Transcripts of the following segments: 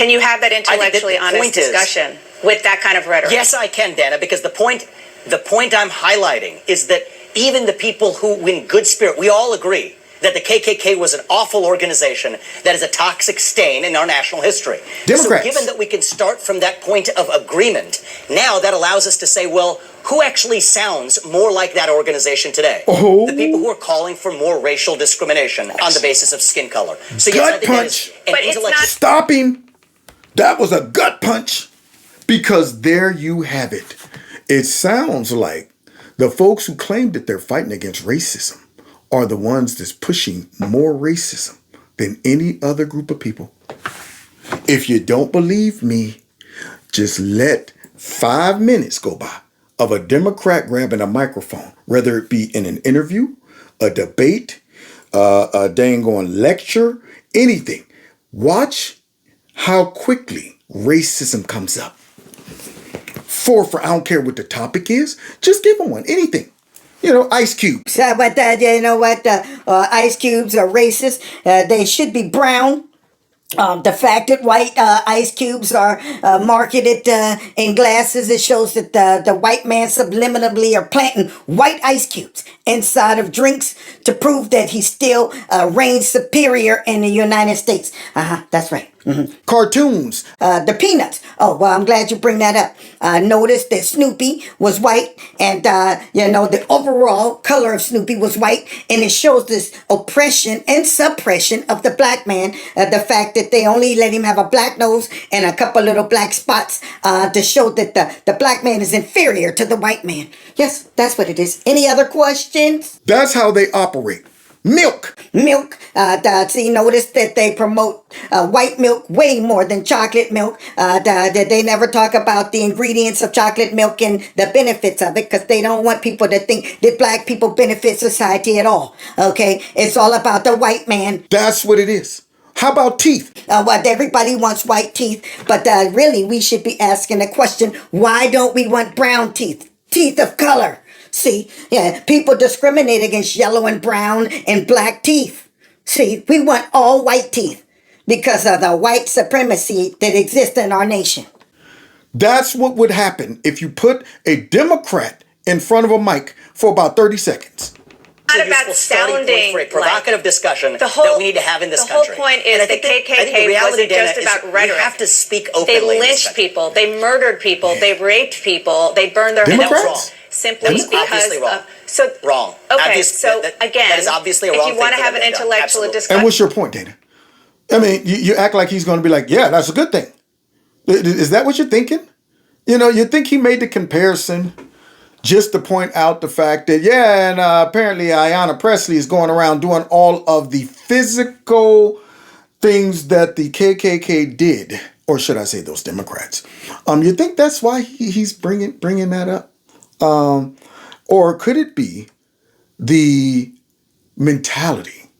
Can you have that intellectually honest discussion with that kind of rhetoric? Yes, I can, Dana, because the point I'm highlighting is that even the people who, in good spirit, we all agree that the KKK was an awful organization that is a toxic stain in our national history. Democrats. So given that we can start from that point of agreement, now that allows us to say, well, who actually sounds more like that organization today? Oh. The people who are calling for more racial discrimination on the basis of skin color. So yes, I think that is an intellectual... Stop him. That was a gut punch. Because there you have it. It sounds like the folks who claim that they're fighting against racism are the ones that's pushing more racism than any other group of people. If you don't believe me, just let 5 minutes go by of a Democrat grabbing a microphone, whether it be in an interview, a debate, a dang on lecture, anything. Watch how quickly racism comes up. For I don't care what the topic is, just give them one, anything. You know, ice cubes. But you know what? Ice cubes are racist. They should be brown. The fact that white ice cubes are marketed in glasses, it shows that the white man subliminally are planting white ice cubes inside of drinks to prove that he still reigns superior in the United States. That's right. Mm-hmm. Cartoons. The Peanuts. Oh, well, I'm glad you bring that up. I noticed that Snoopy was white, and, the overall color of Snoopy was white, and it shows this oppression and suppression of the black man. The fact that they only let him have a black nose and a couple little black spots to show that the black man is inferior to the white man. Yes, that's what it is. Any other questions? That's how they operate. Milk. See, notice that they promote white milk way more than chocolate milk. They never talk about the ingredients of chocolate milk and the benefits of it because they don't want people to think that black people benefit society at all. Okay? It's all about the white man. That's what it is. How about teeth? Everybody wants white teeth, but really we should be asking the question, why don't we want brown teeth? Teeth of color. See, people discriminate against yellow and brown and black teeth. See, we want all white teeth because of the white supremacy that exists in our nation. That's what would happen if you put a Democrat in front of a mic for about 30 seconds. Not about sounding for a provocative discussion that we need to have in this The country. whole point is the KKK wasn't just about rhetoric. We have to speak openly. They lynched people. They murdered people. They raped people. They burned their Democrats? homes simply because of... Wrong. Okay, so again, that is obviously a wrong if you want to thing have an intellectual discussion... And what's your point, Dana? I mean, you act like he's going to be like, yeah, that's a good thing. Is that what you're thinking? You know, you think he made the comparison just to point out the fact that, and apparently Ayanna Pressley is going around doing all of the physical things that the KKK did, or should I say those Democrats. You think that's why he's bringing that up? Or could it be the mentality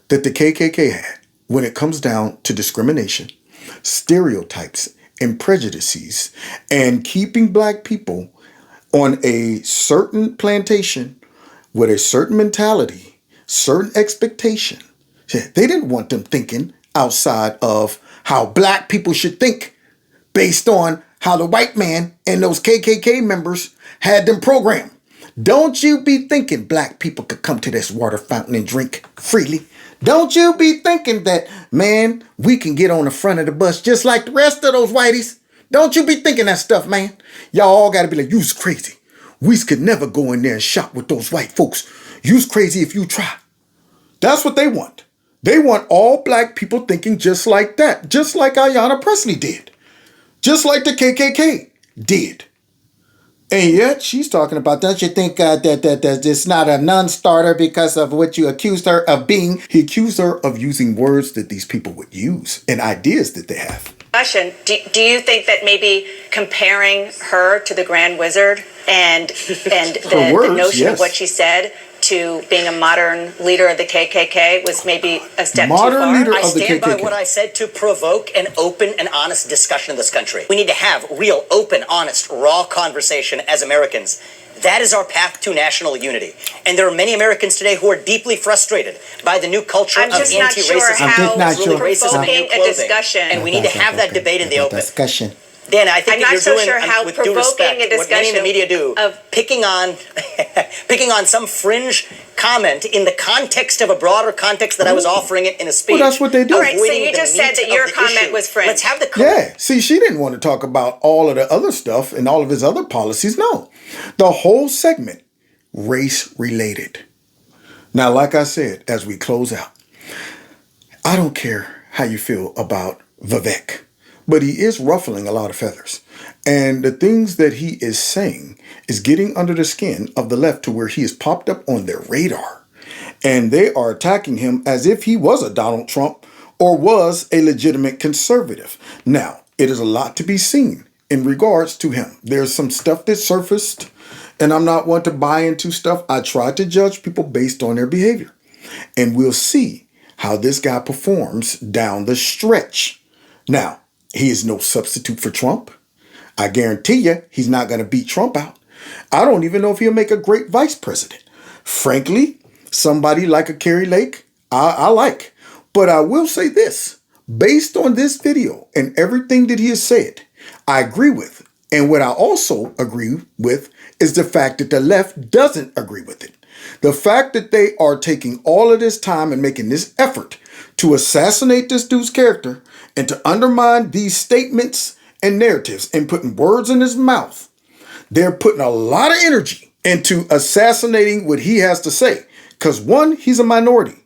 that the KKK had when it comes down to discrimination, stereotypes, and prejudices, and keeping black people on a certain plantation with a certain mentality, certain expectation? They didn't want them thinking outside of how black people should think based on how the white man and those KKK members had them programmed. Don't you be thinking black people could come to this water fountain and drink freely. Don't you be thinking that, man, we can get on the front of the bus just like the rest of those whiteys. Don't you be thinking that stuff, man. Y'all all got to be like, you's crazy. We could never go in there and shop with those white folks. You's crazy if you try. That's what they want. They want all black people thinking just like that. Just like Ayanna Pressley did. Just like the KKK did. And yet she's talking about, don't you think that it's not a non-starter because of what you accused her of being? He accused her of using words that these people would use and ideas that they have. Do you think that maybe comparing her to the Grand Wizard and the notion of what she said to being a modern leader of the KKK was maybe a step too far? I stand by what I said to provoke an open and honest discussion in this country. We need to have real, open, honest, raw conversation as Americans. That is our path to national unity. And there are many Americans today who are deeply frustrated by the new culture I'm of just not anti-racism. sure how racism in new provoking a discussion. And we need to have that debate in the open. Discussion. Dan, I think I'm that not you're so doing, sure how with due provoking respect, a what many in the discussion media do, of picking on some fringe comment in the context of a broader context that I was offering it in a speech. Well, that's what they do. All right, so avoiding you the just said meat that of your the comment issue. was fringe. Let's have the Yeah. See, she didn't want to talk about all of the other stuff and all of his other policies. No. The whole segment, race related. Now, like I said, as we close out, I don't care how you feel about Vivek, but he is ruffling a lot of feathers. And the things that he is saying is getting under the skin of the left to where he is popped up on their radar. And they are attacking him as if he was a Donald Trump or was a legitimate conservative. Now, it is a lot to be seen in regards to him. There's some stuff that surfaced, and I'm not one to buy into stuff. I try to judge people based on their behavior. And we'll see how this guy performs down the stretch. Now, he is no substitute for Trump. I guarantee you he's not going to beat Trump out. I don't even know if he'll make a great vice president. Frankly, somebody like a Kerry Lake, I like. But I will say this, based on this video and everything that he has said, I agree with. And what I also agree with is the fact that the left doesn't agree with it. The fact that they are taking all of this time and making this effort to assassinate this dude's character and to undermine these statements and narratives and putting words in his mouth, they're putting a lot of energy into assassinating what he has to say. Because one, he's a minority.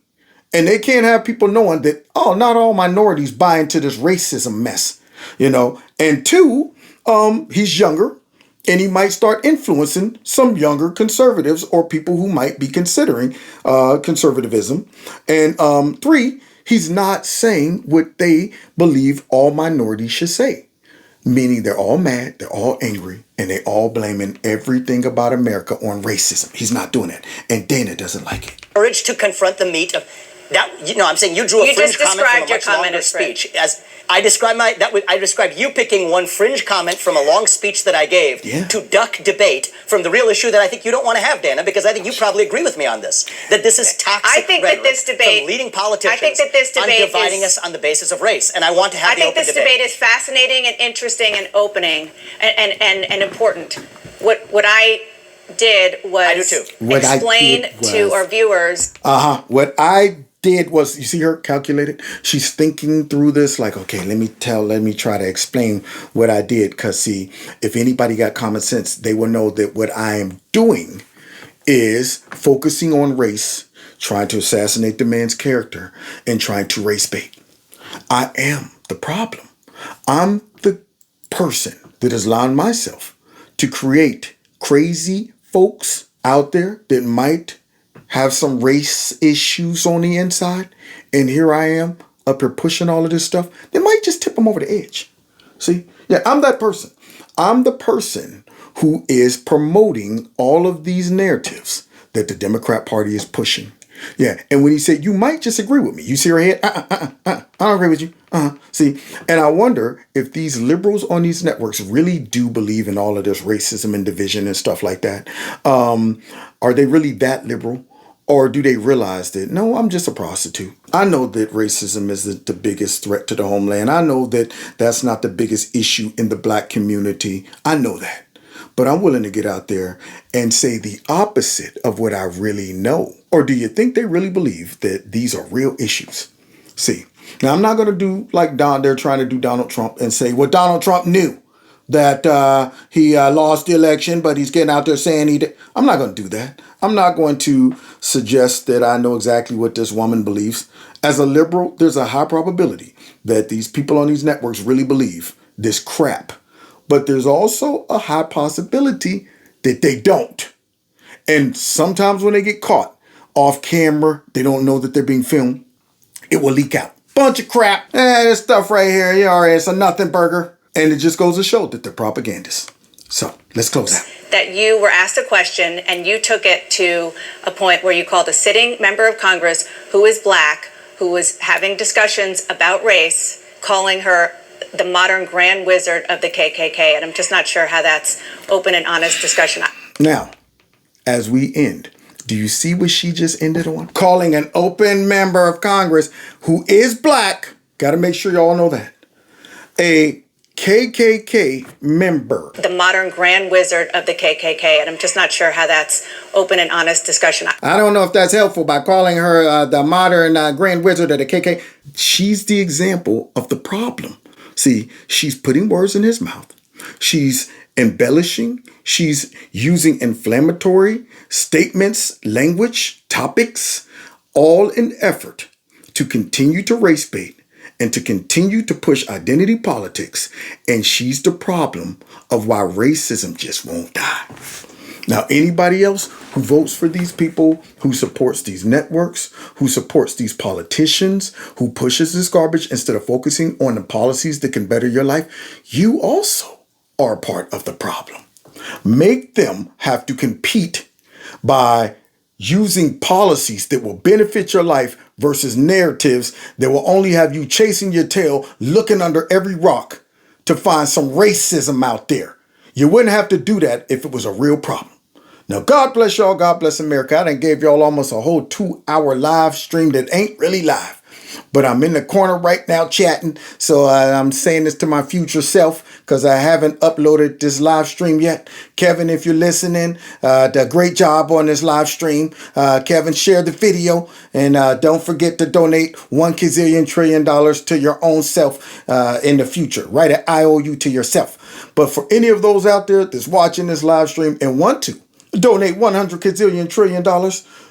And they can't have people knowing that, oh, not all minorities buy into this racism mess, you know. And two, he's younger and he might start influencing some younger conservatives or people who might be considering conservatism. And three, he's not saying what they believe all minorities should say. Meaning they're all mad, they're all angry, and they all blaming everything about America on racism. He's not doing it. And Dana doesn't like it. Courage to confront the meat of that. You know, I'm saying you drew a fringe comment from a much longer speech. As I described I described you picking one fringe comment from a long speech that I gave to duck debate from the real issue that I think you don't want to have, Dana, because I think you probably agree with me on this. That this is toxic I think that this debate, from leading politicians I think that this debate on dividing us on the basis of race. And I want to have the open debate. I think this debate is fascinating and interesting and opening and important. What I did was explain to our viewers. What I did was, you see her calculated? She's thinking through this like, okay, let me try to explain what I did. Because see, if anybody got common sense, they will know that what I am doing is focusing on race, trying to assassinate the man's character, and trying to race bait. I am the problem. I'm the person that has allowed myself to create crazy folks out there that might have some race issues on the inside, and here I am up here pushing all of this stuff. They might just tip them over the edge. See? Yeah, I'm that person. I'm the person who is promoting all of these narratives that the Democrat Party is pushing. Yeah, and when he said, you might disagree with me. You see her head? I don't agree with you. See, and I wonder if these liberals on these networks really do believe in all of this racism and division and stuff like that. Are they really that liberal? Or do they realize that, no, I'm just a prostitute? I know that racism is the biggest threat to the homeland. I know that that's not the biggest issue in the black community. I know that. But I'm willing to get out there and say the opposite of what I really know. Or do you think they really believe that these are real issues? See, now I'm not going to do like they're trying to do Donald Trump and say, well, Donald Trump knew that he lost the election, but he's getting out there saying he did. I'm not going to do that. I'm not going to suggest that I know exactly what this woman believes. As a liberal, there's a high probability that these people on these networks really believe this crap. But there's also a high possibility that they don't. And sometimes when they get caught off camera, they don't know that they're being filmed. It will leak out. Bunch of crap. This stuff right here, it's a nothing burger. And it just goes to show that they're propagandists. So let's close out. That you were asked a question and you took it to a point where you called a sitting member of Congress who is black, who was having discussions about race, calling her the modern grand wizard of the KKK. And I'm just not sure how that's open and honest discussion. Now, as we end, do you see what she just ended on? Calling an open member of Congress who is black, got to make sure y'all know that, a KKK member. The modern grand wizard of the KKK, and I'm just not sure how that's open and honest discussion. I don't know if that's helpful by calling her the modern grand wizard of the KKK. She's the example of the problem. See, she's putting words in his mouth. She's embellishing. She's using inflammatory statements, language, topics, all in effort to continue to race bait and to continue to push identity politics. And she's the problem of why racism just won't die. Now, anybody else who votes for these people, who supports these networks, who supports these politicians, who pushes this garbage instead of focusing on the policies that can better your life, you also are part of the problem. Make them have to compete by using policies that will benefit your life versus narratives that will only have you chasing your tail, looking under every rock to find some racism out there. You wouldn't have to do that if it was a real problem. Now, God bless y'all. God bless America. I done gave y'all almost a whole 2-hour live stream that ain't really live. But I'm in the corner right now chatting. So I'm saying this to my future self because I haven't uploaded this live stream yet. Kevin, if you're listening, a great job on this live stream. Kevin, share the video. And don't forget to donate $1 gazillion trillion to your own self in the future. Write an IOU to yourself. But for any of those out there that's watching this live stream and want to donate $100 gazillion trillion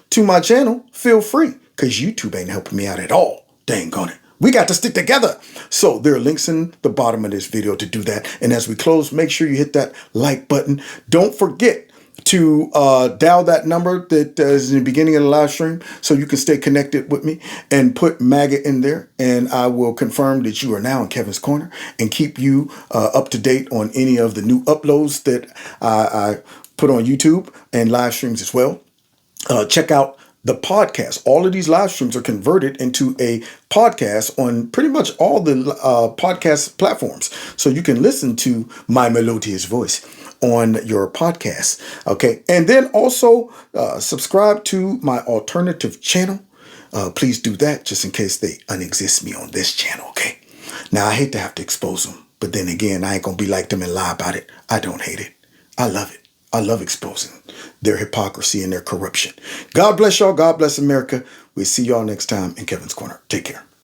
to my channel, feel free. Because YouTube ain't helping me out at all. Dang on it. We got to stick together. So there are links in the bottom of this video to do that. And as we close, make sure you hit that like button. Don't forget to dial that number that is in the beginning of the live stream so you can stay connected with me and put MAGA in there. And I will confirm that you are now in Kevin's Corner and keep you up to date on any of the new uploads that I put on YouTube and live streams as well. Check out the podcast. All of these live streams are converted into a podcast on pretty much all the podcast platforms. So you can listen to my melodious voice on your podcast. Okay. And then also subscribe to my alternative channel. Please do that just in case they unexist me on this channel. Okay. Now I hate to have to expose them, but then again, I ain't going to be like them and lie about it. I don't hate it. I love it. I love exposing their hypocrisy and their corruption. God bless y'all. God bless America. We'll see y'all next time in Kevin's Corner. Take care.